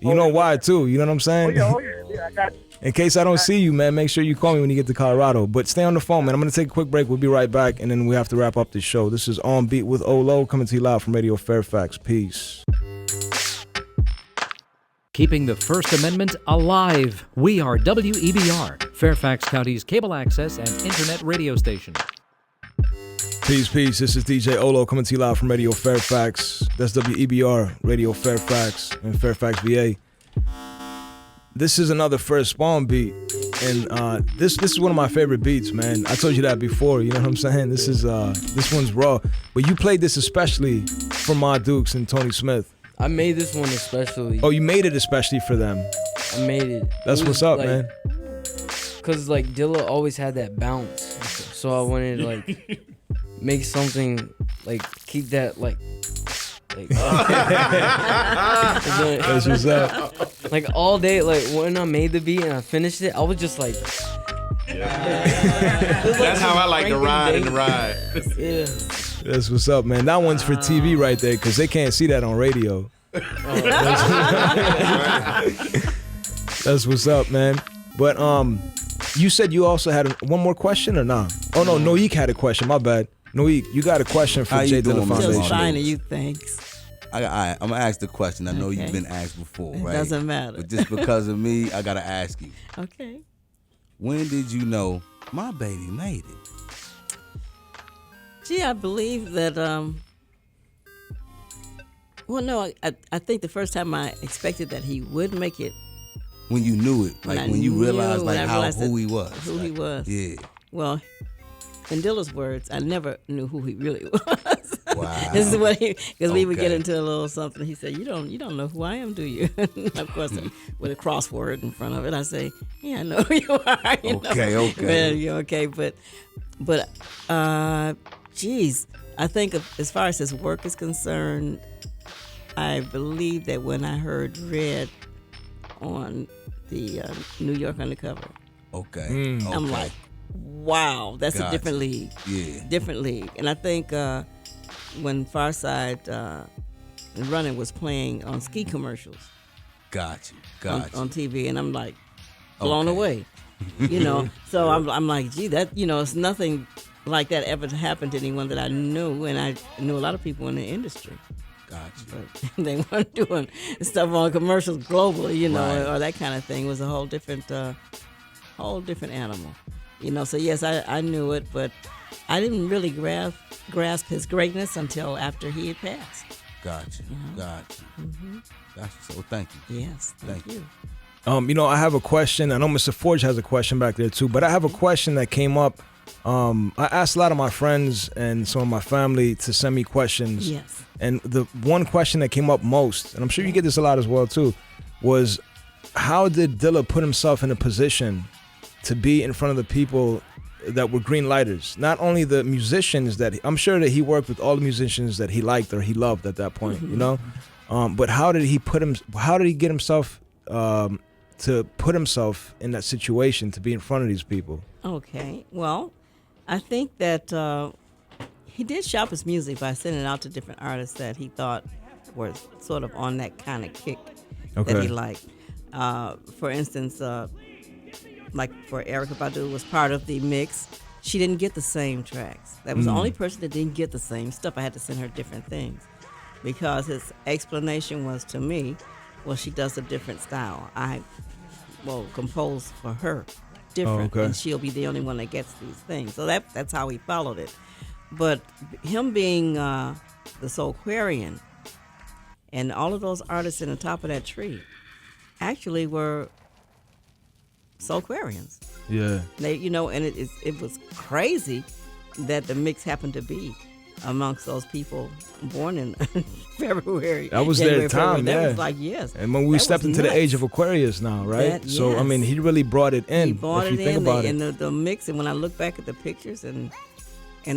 C: You know why too. You know what I'm saying?
I: Oh yeah, I got you.
C: In case I don't see you, man, make sure you call me when you get to Colorado. But stay on the phone, man. I'm gonna take a quick break. We'll be right back, and then we have to wrap up this show. This is On Beat with OHLOW, coming to you live from Radio Fairfax. Peace.
A: Keeping the First Amendment alive. We are WEBR, Fairfax County's cable access and internet radio station.
C: Peace. This is djOHLOW coming to you live from Radio Fairfax. That's WEBR, Radio Fairfax in Fairfax, VA. this is another First Spawn beat, and this is one of my favorite beats, man. I told you that before. You know what I'm saying? This one's raw, but you played this especially for my Dukes and Toney Smith.
E: I made this one especially.
C: Oh, you made it especially for them.
E: I made it.
C: That's what's up,
E: like,
C: man.
E: Cause like Dilla always had that bounce, so I wanted to like make something like keep that like.
C: That's what's up.
E: Like all day, like when I made the beat and I finished it, I was just like.
F: That's how I like to ride and ride.
E: Yeah.
C: That's what's up, man. That one's for TV right there, because they can't see that on radio. That's what's up, man. But you said you also had one more question or not? Oh no, Noyeek had a question. My bad. Noyeek, you got a question for J Dilla Foundation.
J: Just fine to you, thanks.
N: I'm gonna ask the question. I know you've been asked before, right?
J: It doesn't matter.
N: But just because of me, I gotta ask you.
J: Okay.
N: When did you know my baby made it?
J: Gee, I believe that. Well, no, I think the first time I expected that he would make it.
N: When you knew it, like when you realized like who he was.
J: Who he was.
N: Yeah.
J: Well, in Dilla's words, I never knew who he really was.
N: Wow.
J: This is what because we would get into a little something. He said, "You don't know who I am, do you?" Of course, with a crossword in front of it, I say, "Yeah, I know who you are."
N: Okay.
J: You're okay, but geez, I think as far as his work is concerned, I believe that when I heard Red on the New York Undercover, I'm like, wow, that's a different league.
N: Yeah.
J: Different league. And I think when Farside and Running was playing on ski commercials.
N: Got you.
J: On TV, and I'm like blown away. You know, so I'm like, gee, that, it's nothing like that ever happened to anyone that I knew, and I knew a lot of people in the industry.
N: Gotcha.
J: But they weren't doing stuff on commercials globally,
N: Right.
J: or that kind of thing. It was a whole different animal, So yes, I knew it, but I didn't really grasp his greatness until after he had passed.
N: Gotcha. Gotcha.
J: Mm-hmm.
N: Gotcha. So thank you.
J: Yes, thank you.
C: I have a question. I know Mr. Forge has a question back there too, but I have a question that came up. I asked a lot of my friends and some of my family to send me questions.
J: Yes.
C: And the one question that came up most, and I'm sure you get this a lot as well too, was how did Dilla put himself in a position to be in front of the people that were green lighters? Not only the musicians I'm sure that he worked with all the musicians that he liked or he loved at that point, but how did he get himself to put himself in that situation to be in front of these people?
J: Okay, well, I think that he did shop his music by sending it out to different artists that he thought were sort of on that kind of kick that he liked. For instance, like for Erykah Badu was part of the mix. She didn't get the same tracks. That was the only person that didn't get the same stuff. I had to send her different things because his explanation was to me, well, she does a different style. I will compose for her different, and she'll be the only one that gets these things. So that's how he followed it. But him being the Soulquarian and all of those artists in the top of that tree actually were Soulquarians.
C: Yeah.
J: They, and it was crazy that the mix happened to be amongst those people born in February.
C: That was their time,
J: That was like, yes.
C: And when we stepped into the age of Aquarius now, right? So, I mean, he really brought it in.
J: He brought
C: if you
J: it
C: think
J: in,
C: about
J: and
C: it.
J: the mix, and when I look back at the pictures, and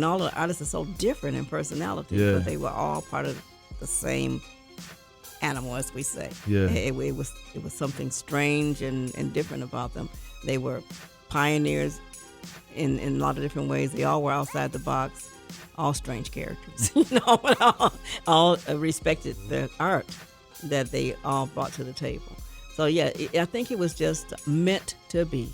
J: all the artists are so different in personality, but they were all part of the same animal, as we say.
C: Yeah.
J: It was something strange and different about them. They were pioneers in a lot of different ways. They all were outside the box, all strange characters, all respected the art that they all brought to the table. So yeah, I think it was just meant to be.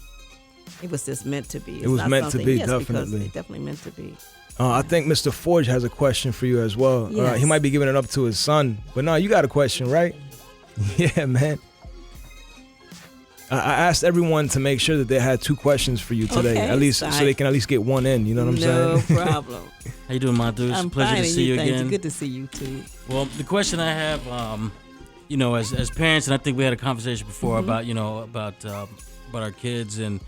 J: It was just meant to be.
C: It was meant to be, definitely.
J: Because it definitely meant to be.
C: I think Mr. Forge has a question for you as well.
J: Yes.
C: He might be giving it up to his son, but no, you got a question, right? Yeah, man. I asked everyone to make sure that they had 2 questions for you today, at least so they can at least get one in. You know what I'm saying?
J: No problem.
O: How you doing, my dude? It's a pleasure to see you again.
J: Good to see you too.
O: Well, the question I have you know, as parents, and I think we had a conversation before about, you know, about our kids, and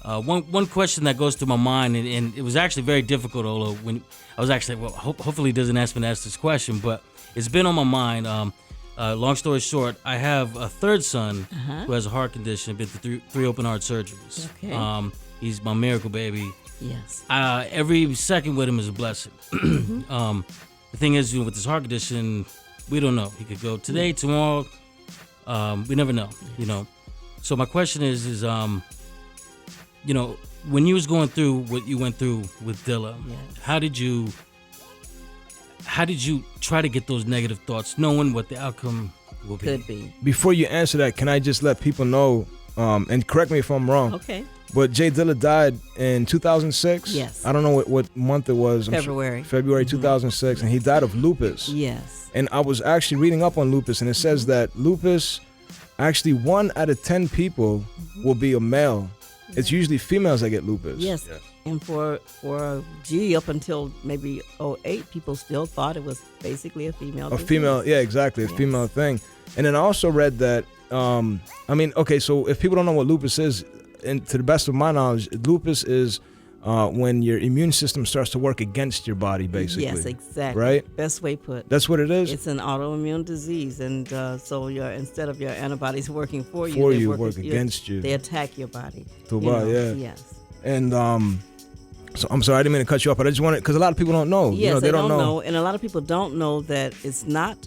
O: one question that goes through my mind, and it was actually very difficult, Olo, when I was actually, well, hopefully he doesn't ask me to ask this question, but it's been on my mind. Long story short, I have a third son who has a heart condition, been through three open heart surgeries.
J: Okay.
O: He's my miracle baby.
J: Yes.
O: Every second with him is a blessing. The thing is, you know, with his heart condition, we don't know. He could go today, tomorrow. We never know, you know. So my question is, you know, when you was going through what you went through with Dilla, how did you try to get those negative thoughts, knowing what the outcome will be?
J: Could be.
C: Before you answer that, can I just let people know, and correct me if I'm wrong.
J: Okay.
C: But J Dilla died in 2006.
J: Yes.
C: I don't know what month it was.
J: February.
C: February 2006, and he died of lupus.
J: Yes.
C: And I was actually reading up on lupus, and it says that lupus, actually 1 out of 10 people will be a male. It's usually females that get lupus.
J: Yes. And for up until maybe 2008, people still thought it was basically a female disease.
C: Yeah, exactly, a female thing. And then I also read that, I mean, okay, so if people don't know what lupus is, and to the best of my knowledge, lupus is when your immune system starts to work against your body, basically.
J: Yes, exactly.
C: Right?
J: Best way put.
C: That's what it is?
J: It's an autoimmune disease, and so instead of your antibodies working for you,
C: they work against you.
J: They attack your body.
C: Yes. And so I'm sorry, I didn't mean to cut you off, but I just wanted, because a lot of people don't know.
J: Yes,
C: you know, they don't know.
J: And a lot of people don't know that it's not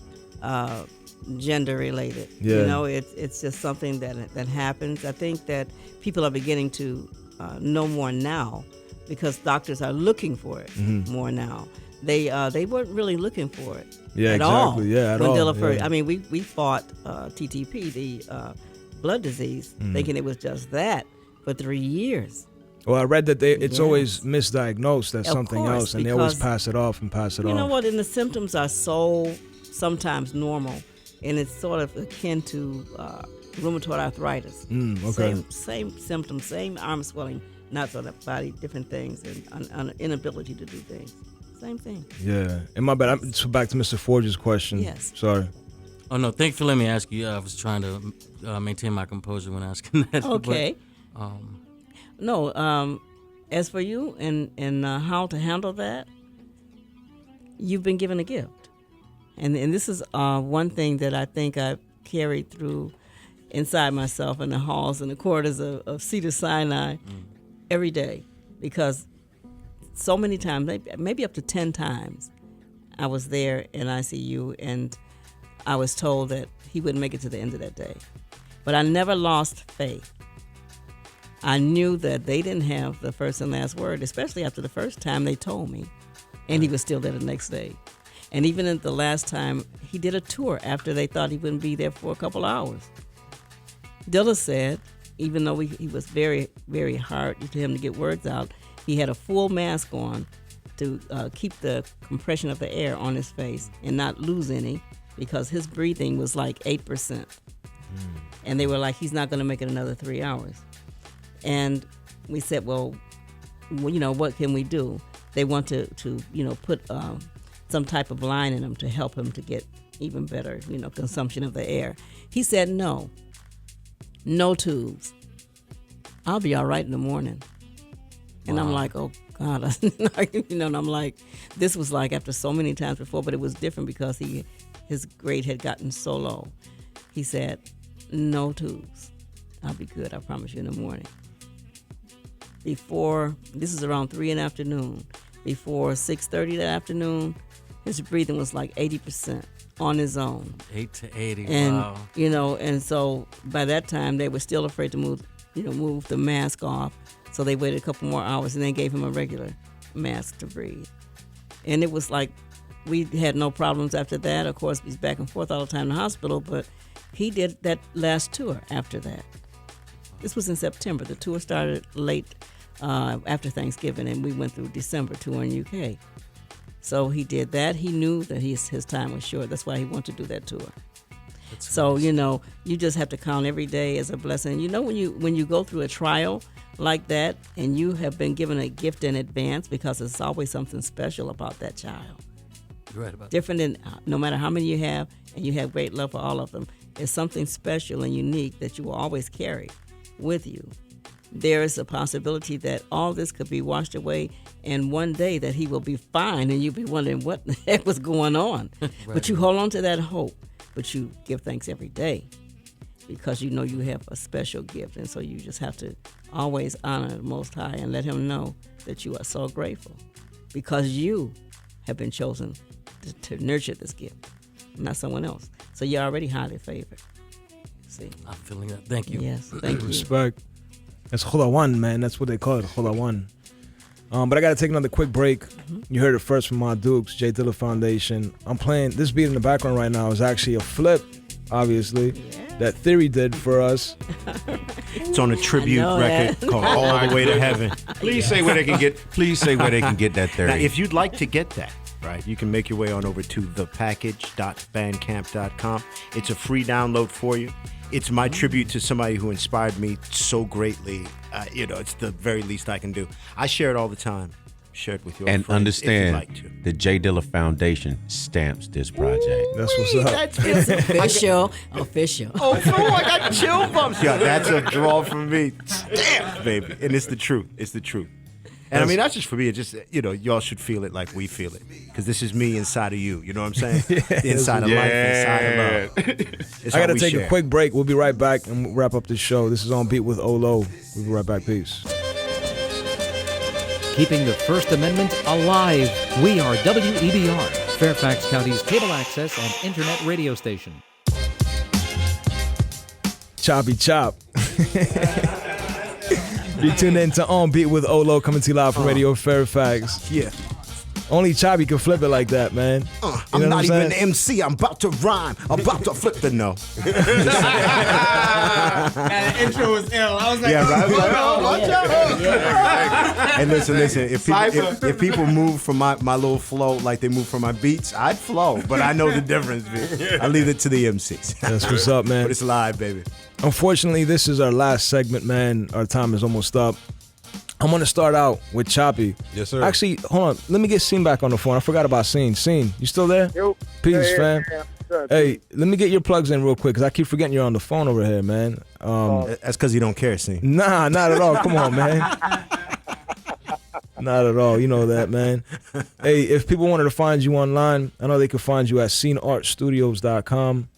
J: gender related.
C: Yeah.
J: You know, it's just something that happens. I think that people are beginning to know more now, because doctors are looking for it more now. They weren't really looking for it at all.
C: Yeah, at
J: when
C: all.
J: Dilla first, I mean, we fought TTP, the blood disease, thinking it was just that for 3 years.
C: Well, I read that it's always misdiagnosed as something else, and they always pass it off.
J: You know what? And the symptoms are so sometimes normal, and it's sort of akin to rheumatoid arthritis.
C: Okay.
J: Same symptoms, same arm swelling, knots on the body, different things, and an inability to do things. Same thing.
C: Yeah. And my bad. So back to Mr. Forge's question.
J: Yes.
C: Sorry.
O: Oh, no, thank you for letting me ask you. I was trying to maintain my composure when asking that.
J: Okay.
O: But,
J: no, as for you and how to handle that, you've been given a gift. And this is one thing that I think I've carried through inside myself in the halls and the corridors of Cedar Sinai every day, because so many times, maybe up to 10 times, I was there in ICU and I was told that he wouldn't make it to the end of that day. But I never lost faith. I knew that they didn't have the first and last word, especially after the first time they told me, and he was still there the next day. And even at the last time, he did a tour after they thought he wouldn't be there for a couple hours. Dilla said, even though he was very, very hard to him to get words out, he had a full mask on to keep the compression of the air on his face and not lose any, because his breathing was like 8%. And they were like, he's not going to make it another 3 hours. And we said, well, you know, what can we do? They want to put some type of line in him to help him to get even better, consumption of the air. He said, no tubes. I'll be all right in the morning. And wow. I'm like, oh God, and I'm like, this was like after so many times before, but it was different because his grade had gotten so low. He said, no tubes. I'll be good, I promise you, in the morning. This is around 3 in the afternoon. Before 6:30 that afternoon, his breathing was like 80% on his own.
O: 8 to 80,
J: and,
O: wow.
J: And so by that time, they were still afraid to move the mask off. So they waited a couple more hours and then gave him a regular mask to breathe. And it was like, we had no problems after that. Of course, he's back and forth all the time in the hospital, but he did that last tour after that. This was in September. The tour started late after Thanksgiving, and we went through December tour in UK. So he did that. He knew that his time was short. That's why he wanted to do that tour. So, nice. You just have to count every day as a blessing. When you go through a trial like that and you have been given a gift in advance, because it's always something special about that child.
O: You're right about
J: Different than no matter how many you have, and you have great love for all of them. is something special and unique that you will always carry with you, there is a possibility that all this could be washed away, and one day that he will be fine, and you'll be wondering what the heck was going on. Right. But you hold on to that hope, but you give thanks every day because you know you have a special gift, and so you just have to always honor the Most High and let him know that you are so grateful because you have been chosen to nurture this gift, not someone else. So you're already highly favored. See?
O: I'm feeling that. Thank you.
J: Yes, thank you.
C: Respect. It's Khulawan, man. That's what they call it, Khulawan. But I got to take another quick break. You heard it first from my Dukes, J Dilla Foundation. I'm playing, this beat in the background right now is actually a flip, obviously, that Theory did for us.
H: It's on a tribute record called All the Way to Heaven.
F: Please say where they can get that Theory.
H: Now, if you'd like to get that, right, you can make your way on over to thepackage.bandcamp.com. It's a free download for you. It's my tribute to somebody who inspired me so greatly. It's the very least I can do. I share it all the time. Share it with your
F: and
H: friends
F: understand
H: if you'd like to.
F: the J Dilla Foundation stamps this project.
C: That's what's up.
J: It's official. Official.
H: Oh, I got chill bumps. Yeah, that's a draw from me. Stamps, baby. And it's the truth. It's the truth. And I mean, that's just for me. It's just, y'all should feel it like we feel it. Because this is me inside of you. You know what I'm saying? Inside of life, inside of love.
C: I got to take a quick break. We'll be right back and we'll wrap up this show. This is On Beat with OHLOW. We'll be right back. Peace.
A: Keeping the First Amendment alive. We are WEBR, Fairfax County's cable access and internet radio station.
C: Choppy Chop. You tuned in to On Beat with OHLOW, coming to you live from Radio Fairfax.
H: Yeah.
C: Only Choppy can flip it like that, man.
H: I'm not even an MC. I'm about to rhyme. I'm about to flip the no.
D: Man, the intro was ill. I was like,
H: watch out. And listen. If people move from my little flow like they move from my beats, I'd flow. But I know the difference, man. I leave it to the MCs.
C: That's what's up, man.
H: But it's live, baby.
C: Unfortunately, this is our last segment, man. Our time is almost up. I'm going to start out with Choppy.
K: Yes, sir.
C: Actually, hold on. Let me get Scene back on the phone. I forgot about Scene. Scene, you still there?
I: Yo.
C: Peace, fam.
I: Yeah.
C: Hey, let me get your plugs in real quick because I keep forgetting you're on the phone over here, man.
H: That's because you don't care, Scene.
C: Nah, not at all. Come on, man. Not at all. You know that, man. Hey, if people wanted to find you online, I know they could find you at sceneartstudios.com.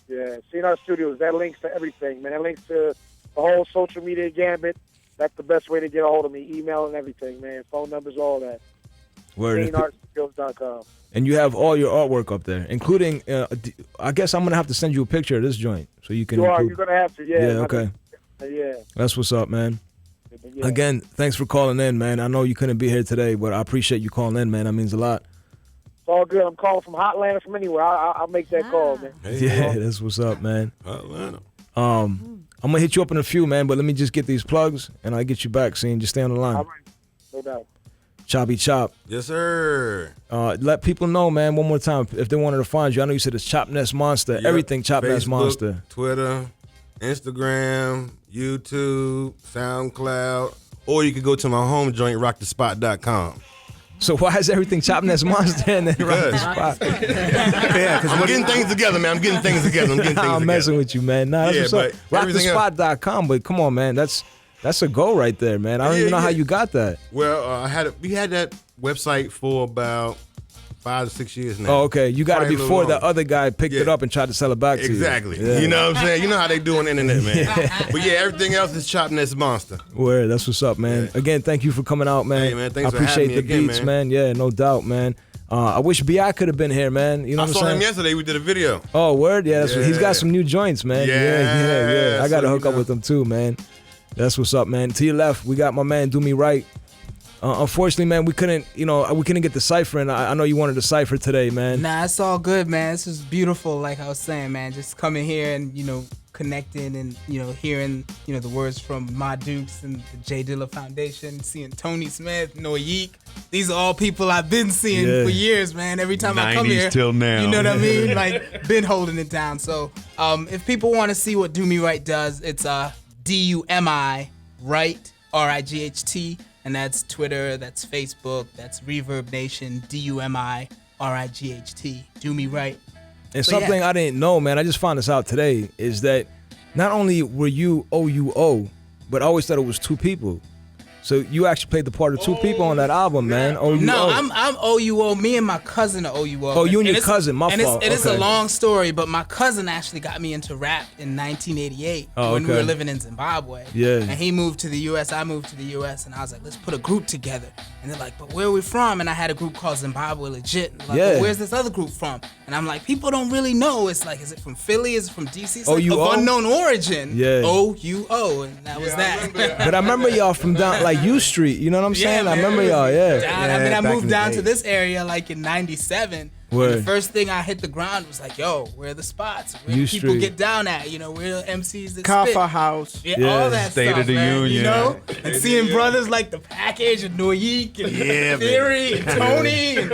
I: Yeah, Scene Art Studios, that links to everything, man. That links to the whole social media gambit. That's the best way to get a hold of me. Email and everything, man. Phone numbers, all that. SceneArtStudios.com.
C: And you have all your artwork up there, including, I guess I'm going to have to send you a picture of this joint so you can
I: You're going to have to, yeah.
C: Yeah, okay.
I: Yeah.
C: That's what's up, man.
I: Yeah.
C: Again, thanks for calling in, man. I know you couldn't be here today, but I appreciate you calling in, man. That means a lot.
I: It's all good. I'm calling from Hotlanta, from anywhere. I'll make that call, man.
C: Yeah, that's what's up, man.
K: Atlanta.
C: I'm going to hit you up in a few, man, but let me just get these plugs, and I'll get you back, Scene. Just stay on the line.
I: All right. No doubt.
C: Choppy Chop.
K: Yes, sir.
C: Let people know, man, one more time, if they wanted to find you. I know you said it's Chop Nest Monster.
K: Yep.
C: Everything Chop Nest
K: Facebook,
C: Monster.
K: Twitter, Instagram, YouTube, SoundCloud, or you could go to my home joint, rockthespot.com.
C: So why is everything Chop Nest Monster and then Rock the Spot?
K: Yeah, because I'm getting things together, man.
C: I'm messing with you, man. Nah, that's what's up. Rockthespot.com, but come on, man. That's a go right there, man. I don't even know how you got that.
K: Well, we had that website for about 5 to 6 years now.
C: Oh, okay. You got it before the other guy picked it up and tried to sell it back to you.
K: Exactly.
C: Yeah.
K: You know what I'm saying? You know how they do on the internet, man. But yeah, everything else is Chop Nest Monster.
C: Word, that's what's up, man. Yeah. Again, thank you for coming out, man.
K: Hey, man, thanks
C: I appreciate
K: for having me
C: the
K: again,
C: beats, man. Yeah, no doubt, man. I wish B.I. could have been here, man. You know what I'm saying?
K: I saw him yesterday. We did a video.
C: Oh, word? Yeah, that's what, he's got some new joints, man. Yeah. I got to hook up with him too, man. That's what's up, man. To your left, we got my man Dumi Right. Unfortunately, man, we couldn't get the cipher in. I know you wanted a cipher today, man.
D: Nah, it's all good, man. This is beautiful, like I was saying, man. Just coming here and, connecting and, hearing, the words from my Dukes and the J Dilla Foundation, seeing Toney Smith, Noyeek. These are all people I've been seeing for years, man. Every time I come here,
F: till now.
D: You know what I mean? Like, been holding it down. So, if people want to see what Dumi Right does, it's Dumi Right, RIGHT. And that's Twitter, that's Facebook, that's Reverb Nation, Dumi RIGHT, Do Me Right.
C: And
D: So,
C: something
D: yeah.
C: I didn't know, man, I just found this out today, is that not only were you OUO, but I always thought it was two people. So you actually played the part of two people on that album, man. OUO.
D: No, I'm OUO. Me and my cousin are OUO.
C: Oh, you and your
D: it's-
C: cousin, my
D: and
C: fault.
D: It's a
C: Okay.
D: long story, but my cousin actually got me into rap in 1988 when we
C: okay.
D: were living in Zimbabwe.
C: Yeah.
D: And he moved to the U.S., I moved to the U.S., and I was like, let's put a group together. And they're like, but where are we from? And I had a group called Zimbabwe Legit. And they're like,
C: Yeah.
D: well, where's this other group from? And I'm like, people don't really know. It's like, is it from Philly? Is it from D.C.? It's like
C: OUO?
D: of unknown origin.
C: Yeah.
D: OUO. And that was that.
C: But I remember y'all from down, like, U Street. You know what I'm saying? I remember y'all, yeah.
D: I moved down to this area like in '97.
C: Word.
D: The first thing I hit the ground was like, yo, where are the spots? Where
C: U
D: do people
C: Street.
D: get down at? You know, where are the MCs that
H: Kaffa
D: spit?
H: House.
D: Yeah,
C: Yeah.
D: all that
K: State
D: stuff,
K: of the
D: man,
K: Union.
D: You know? And seeing brothers like The Package and Noyeek and
H: Yeah,
D: Theory and Tony. And,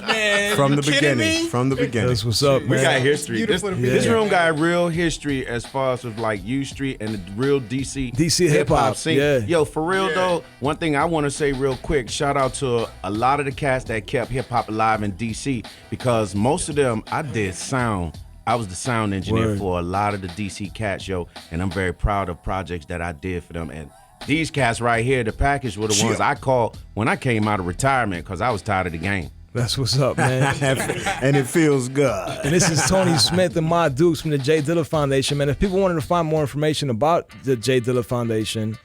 D: man,
H: From
D: you
H: the
D: kidding
H: beginning.
D: me?
H: From the beginning.
C: That's what's up, man.
F: We got history. This,
D: beautiful to be
F: this
D: here,
F: room
D: man.
F: got real history as far as with like U Street and the real DC
C: hip-hop,
F: scene.
C: yeah.
F: Yo, for real though, one thing I want to say real quick, shout out to a lot of the cats that kept hip hop alive in DC, because most of them I did sound. I was the sound engineer
C: Word.
F: for a lot of the DC cats, yo, and I'm very proud of projects that I did for them. And these cats right here, the Package, were the ones I called when I came out of retirement because I was tired of the game.
C: That's what's up, man.
H: And it feels good.
C: And this is Tony Smith and my Dukes from the J Dilla Foundation, man. If people wanted to find more information about the J Dilla Foundation,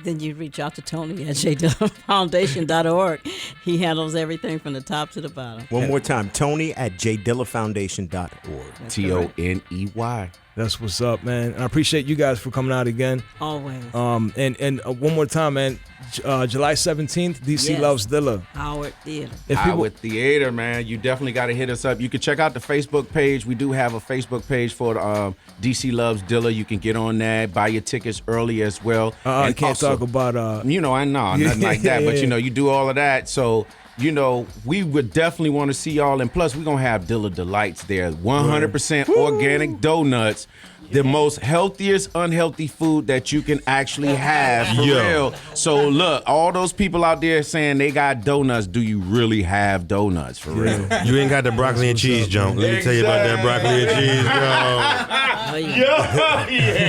J: Then you reach out to Tony at jdillafoundation.org. He handles everything from the top to the bottom.
H: One more time, Tony at jdillafoundation.org.
F: TONEY.
C: that's what's up, man. And I appreciate you guys for coming out again.
J: Always.
C: And one more time, man. July 17th, DC
J: Yes.
C: Loves Dilla.
J: Howard Theater.
C: If people,
F: Howard Theater, man, you definitely got to hit us up. You can check out the Facebook page. We do have a Facebook page for DC Loves Dilla. You can get on that, buy your tickets early as well.
C: I
F: And
C: can't
F: also,
C: talk about.
F: You know, I know nothing like that, but
C: Yeah.
F: you know, you do all of that. So, you know, we would definitely want to see y'all. And plus, we're gonna have Dilla Delights there, 100% organic donuts. The most healthiest unhealthy food that you can actually have, for real. So look, all those people out there saying they got donuts, do you really have donuts, for real?
K: You ain't got the broccoli and cheese junk. Let me tell you about that broccoli and cheese, yo.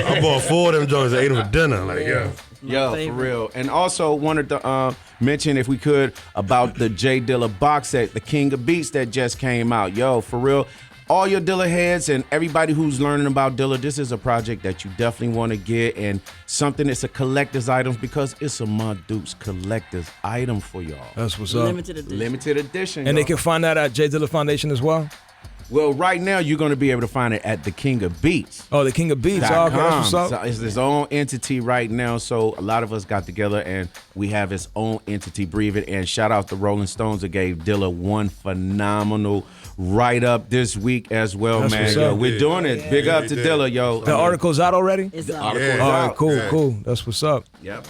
K: I bought 4 of them joints and ate them for dinner. Like, yeah.
F: Yo, for real. And also wanted to mention, if we could, about the J Dilla box set, the King of Beats that just came out. Yo, for real. All your Dilla heads and everybody who's learning about Dilla, this is a project that you definitely want to get, and something that's a collector's item, because it's a Mud Dukes collector's item for y'all.
C: That's what's up.
J: Limited edition.
F: Limited edition.
C: And
F: y'all.
C: they can find that at J Dilla Foundation as well.
F: Well, right now you're going to be able to find it at the King of Beats.
C: Oh, the King of Beats. Oh, okay, that's what's up.
F: So it's his own entity right now. So a lot of us got together and we have his own entity, Breathe It. And shout out to Rolling Stones that gave Dilla one phenomenal write-up this week as well,
C: That's
F: man.
C: what's
F: Yo,
C: up.
F: we're doing it.
K: Yeah.
F: Big
K: Yeah,
F: up
K: we
F: to
K: did.
F: Dilla, yo.
C: The article's out already?
J: It's
F: The
J: out.
F: article's
K: Yeah.
C: All
F: out.
C: right, cool,
K: Yeah.
C: cool. That's what's up.
F: Yep.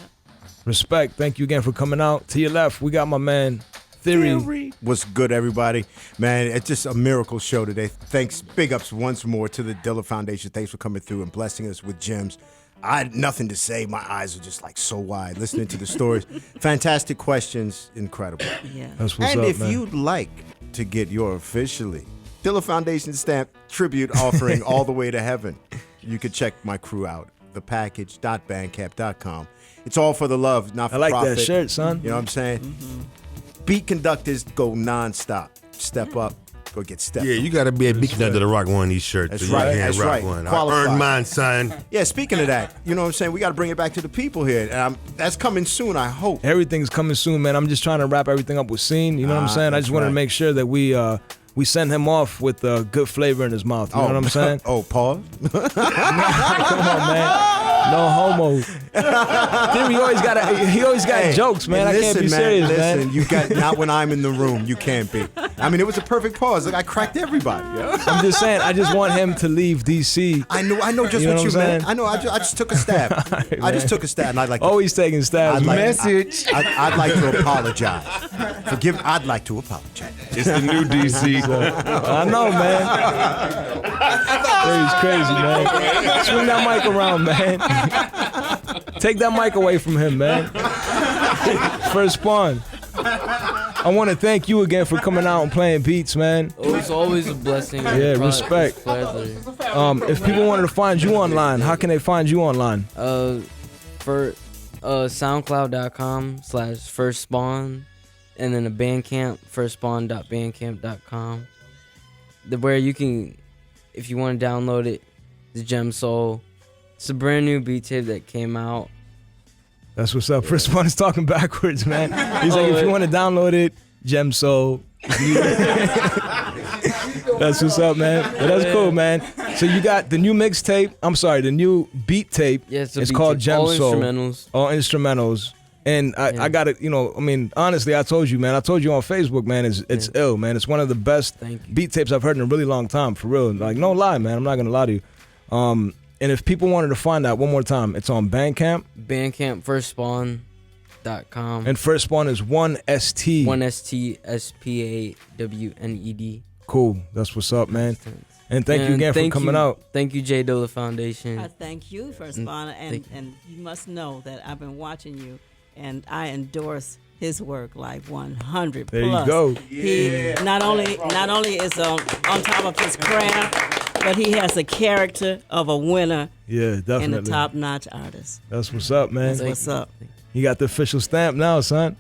C: Respect. Thank you again for coming out. To your left, we got my man, Theory.
H: What's good, everybody? Man, it's just a miracle show today. Thanks, big ups once more to the Dilla Foundation. Thanks for coming through and blessing us with gems. I had nothing to say. My eyes are just like so wide listening to the stories. Fantastic questions. Incredible.
J: Yeah.
C: That's what's
H: And
C: up,
H: if
C: man.
H: you'd like to get your officially Dilla Foundation stamp tribute offering all the way to heaven, you could check my crew out, thepackage.bandcamp.com. It's all for the love, not for
C: I like
H: profit.
C: that shirt, son.
H: You know what I'm saying? Beat conductors go nonstop. Step up, go get stepped.
K: Yeah, you got to be a beat conductor to rock one of these shirts.
H: That's
K: so you
H: right,
K: can't
H: that's
K: rock
H: right.
K: one. I
H: Qualified.
K: earned mine, son.
H: Yeah, speaking of that, you know what I'm saying? We got to bring it back to the people here. And that's coming soon, I hope.
C: Everything's coming soon, man. I'm just trying to wrap everything up with Scene. You know what I'm saying? I just wanted to
H: right.
C: make sure that we send him off with good flavor in his mouth. You know what I'm saying?
H: Oh, pause?
C: Come on, man. No homo. Dude, he always got jokes, man.
H: And
C: I can't be serious,
H: listen,
C: man.
H: you got not when I'm in the room. You can't be. I mean, it was a perfect pause. Like I cracked everybody. Yeah.
C: I'm just saying, I just want him to leave DC.
H: I know just
C: You know
H: what you
C: what I'm
H: meant.
C: saying?
H: I know. I just took a stab.
C: right,
H: I just
C: man.
H: took a stab, and I'd like. To,
C: Always taking stabs.
F: Message.
H: I'd like to apologize. I'd like to apologize.
F: It's the new DC.
C: I know, man. He's crazy, man. Swing that mic around, man. Take that mic away from him, man. First spawn. I want to thank you again for coming out and playing beats, man.
E: Oh, it's always a blessing.
C: Yeah, respect. If people wanted to find you online, how can they find you online?
E: For SoundCloud.com/firstspawn, and then a Bandcamp, firstspawn.bandcamp.com. Where you can, if you want to download it, the Gem Soul. It's a brand new beat tape that came out.
C: That's what's up. First Spawn is talking backwards, man. He's like, if you want to download it, Gem Soul. That's what's up, man. But that's cool, man. So you got the new mixtape. I'm sorry, the new beat tape.
E: Yeah,
C: it's called Gem
E: all
C: Soul.
E: Instrumentals.
C: All instrumentals. And I got it, I mean, honestly, I told you, man. I told you on Facebook, man, it's ill, man. It's one of the best beat tapes I've heard in a really long time, for real. Like, no lie, man. I'm not going to lie to you. And if people wanted to find out one more time, it's on Bandcamp.
E: Bandcamp, firstspawn.com.
C: And First Spawn is 1ST.
E: 1ST SPAWNED.
C: Cool. That's what's up, man. And thank you again for coming out.
E: Thank you, J Dilla Foundation.
J: I thank you, First Spawn, and you must know that I've been watching you, and I endorse his work like 100
C: There
J: plus.
C: you go.
J: He not only is on top of his craft, but he has the character of a winner.
C: Yeah, definitely.
J: And a top-notch artist.
C: That's what's up, man.
J: That's what's up.
C: You got the official stamp now, son.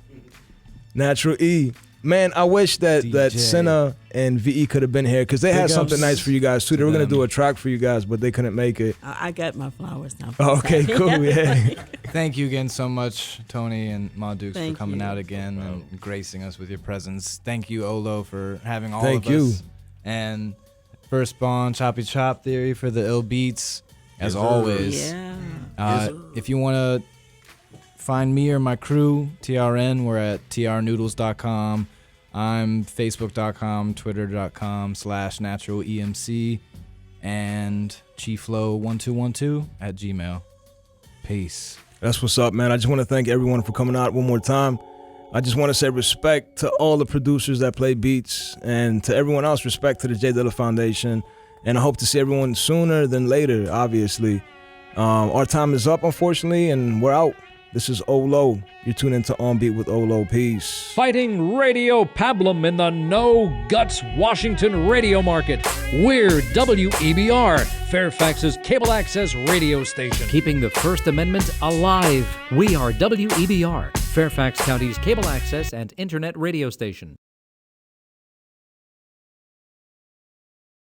C: Natural E. Man, I wish that Senna and VE could have been here because they had something nice for you guys too. They were gonna do a track for you guys, but they couldn't make it.
J: I got my flowers now.
C: Okay, cool. Yeah.
G: Thank you again so much, Tony and Ma Dukes,
J: Thank
G: for coming
J: you.
G: out again and gracing us with your presence. Thank you, OHLOW, for having all
C: Thank
G: of
C: you.
G: us. And First Spawn, Choppy Chop Theory for the ill beats, as always.
J: Yeah.
G: If you want to find me or my crew, TRN, we're at trnoodles.com. I'm facebook.com, twitter.com/naturalemc, and chieflow1212 at Gmail. Peace.
C: That's what's up, man. I just want to thank everyone for coming out one more time. I just want to say respect to all the producers that play beats, and to everyone else, respect to the J Dilla Foundation. And I hope to see everyone sooner than later, obviously. Our time is up, unfortunately, and we're out. This is OHLOW. You're tuned into On Beat with OHLOW. Peace.
A: Fighting Radio Pablum in the No Guts Washington radio market. We're WEBR, Fairfax's cable access radio station. Keeping the First Amendment alive. We are WEBR, Fairfax County's cable access and internet radio station.